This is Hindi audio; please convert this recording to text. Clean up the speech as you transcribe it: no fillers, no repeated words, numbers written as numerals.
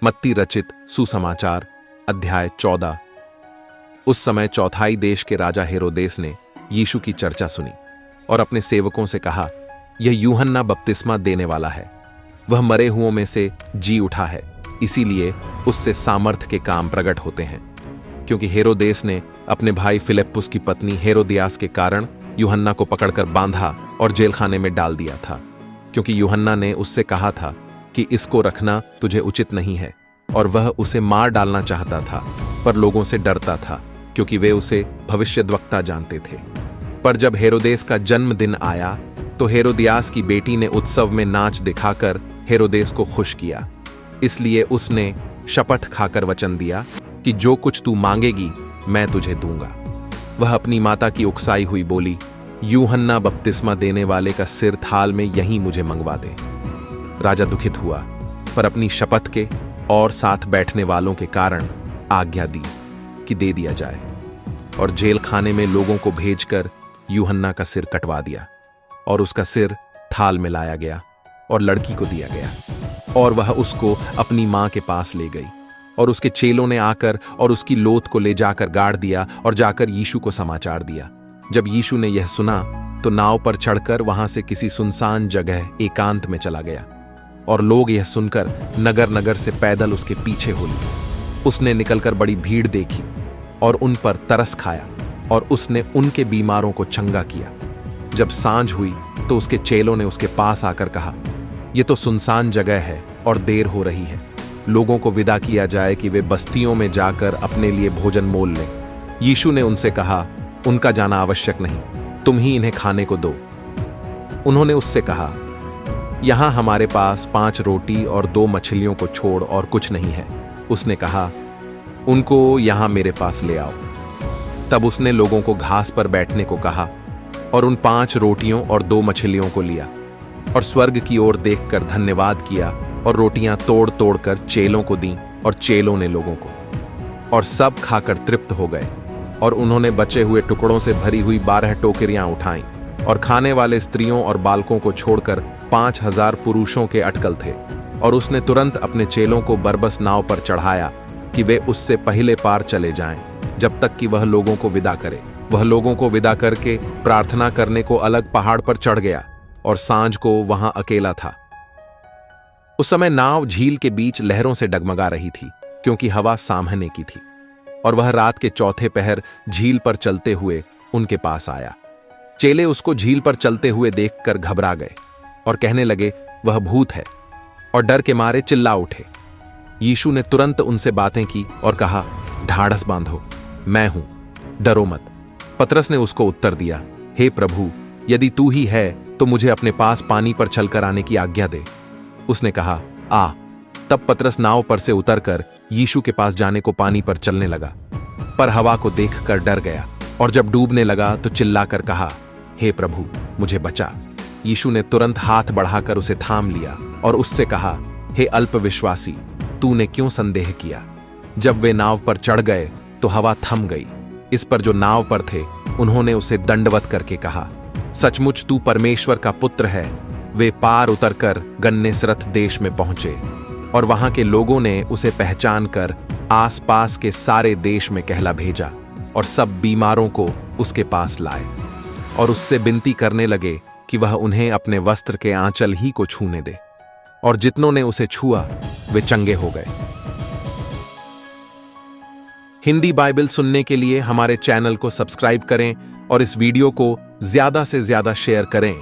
मत्ती रचित सुसमाचार अध्याय 14। उस समय चौथाई देश के राजा हेरोदेस ने यीशु की चर्चा सुनी और अपने सेवकों से कहा, यह यूहन्ना बपतिस्मा देने वाला है। वह मरे हुओं में से जी उठा है, इसीलिए उससे सामर्थ के काम प्रकट होते हैं। क्योंकि हेरोदेस ने अपने भाई फिलिप्पुस की पत्नी हेरोदियास के कारण यूहन्ना को पकड़कर बांधा और जेलखाने में डाल दिया था। क्योंकि यूहन्ना ने उससे कहा था कि इसको रखना तुझे उचित नहीं है, और वह उसे मार डालना चाहता था, पर लोगों से डरता था क्योंकि वे उसे भविष्यद्वक्ता जानते थे। पर जब हेरोदेस का जन्मदिन आया तो हेरोदियास की बेटी ने उत्सव में नाच दिखाकर हेरोदेस को खुश किया। इसलिए उसने शपथ खाकर वचन दिया कि जो कुछ तू मांगेगी मैं तुझे दूंगा। वह अपनी माता की उकसाई हुई बोली, यूहन्ना बपतिस्मा देने वाले का सिर थाल में यहीं मुझे मंगवा दे। राजा दुखित हुआ, पर अपनी शपथ के और साथ बैठने वालों के कारण आज्ञा दी कि दे दिया जाए, और जेल खाने में लोगों को भेजकर यूहन्ना का सिर कटवा दिया, और उसका सिर थाल में लाया गया और लड़की को दिया गया, और वह उसको अपनी मां के पास ले गई। और उसके चेलों ने आकर और उसकी लोथ को ले जाकर गाड़ दिया और जाकर यीशु को समाचार दिया। जब यीशु ने यह सुना तो नाव पर चढ़कर वहां से किसी सुनसान जगह एकांत में चला गया, और लोग यह सुनकर नगर नगर से पैदल उसके पीछे हो लिए। उसने निकलकर बड़ी भीड़ देखी और उन पर तरस खाया, और उसने उनके बीमारों को चंगा किया। जब सांझ हुई तो उसके चेलों ने उसके पास आकर कहा, यह तो सुनसान जगह है और देर हो रही है, लोगों को विदा किया जाए कि वे बस्तियों में जाकर अपने लिए भोजन मोल लें। यीशु ने उनसे कहा, उनका जाना आवश्यक नहीं, तुम ही इन्हें खाने को दो। उन्होंने उससे कहा, यहां हमारे पास 5 रोटी और 2 मछलियों को छोड़ और कुछ नहीं है। उसने कहा, उनको यहां मेरे पास ले आओ। तब उसने लोगों को घास पर बैठने को कहा, और उन 5 रोटियों और 2 मछलियों को लिया, और स्वर्ग की ओर देखकर धन्यवाद किया, और रोटियां तोड़ तोड़ कर चेलों को दी, और चेलों ने लोगों को। और सब खाकर तृप्त हो गए। और उन्होंने बचे हुए टुकड़ों से भरी हुई 12 टोकरियां उठाईं, और खाने वाले स्त्रियों और बालकों को छोड़कर 5000 पुरुषों के अटकल थे। और उसने तुरंत अपने चेलों को बरबस नाव पर चढ़ाया कि वे उससे पहले पार चले जाएं, जब तक कि वह लोगों को विदा करे। वह लोगों को विदा करके प्रार्थना करने को अलग पहाड़ पर चढ़ गया, और सांझ को वहां अकेला था। उस समय नाव झील के बीच लहरों से डगमगा रही थी, क्योंकि हवा सामहने की थी। और वह रात के चौथे पहर झील पर चलते हुए उनके पास आया। चेले उसको झील पर चलते हुए देखकर घबरा गए और कहने लगे, वह भूत है, और डर के मारे चिल्ला उठे। यीशु ने तुरंत उनसे बातें की और कहा, ढाढ़स बांधो, मैं हूं, डरो मत। पतरस ने उसको उत्तर दिया, हे प्रभु, यदि तू ही है तो मुझे अपने पास पानी पर चलकर आने की आज्ञा दे। उसने कहा, आ। तब पतरस नाव पर से उतरकर यीशु के पास जाने को पानी पर चलने लगा, पर हवा को देखकर डर गया, और जब डूबने लगा तो चिल्लाकर कहा, हे प्रभु, मुझे बचा। यीशु ने तुरंत हाथ बढ़ाकर उसे थाम लिया और उससे कहा, हे अल्पविश्वासी, तूने क्यों संदेह किया? जब वे नाव पर चढ़ गए तो हवा थम गई। इस पर जो नाव पर थे उन्होंने उसे दंडवत करके कहा, सचमुच तू परमेश्वर का पुत्र है। वे पार उतरकर गन्नेसरत देश में पहुंचे, और वहां के लोगों ने उसे पहचान कर आसपास के सारे देश में कहला भेजा, और सब बीमारों को उसके पास लाए, और उससे विनती करने लगे कि वह उन्हें अपने वस्त्र के आंचल ही को छूने दे। और जितनों ने उसे छुआ वे चंगे हो गए। हिंदी बाइबल सुनने के लिए हमारे चैनल को सब्सक्राइब करें और इस वीडियो को ज्यादा से ज्यादा शेयर करें।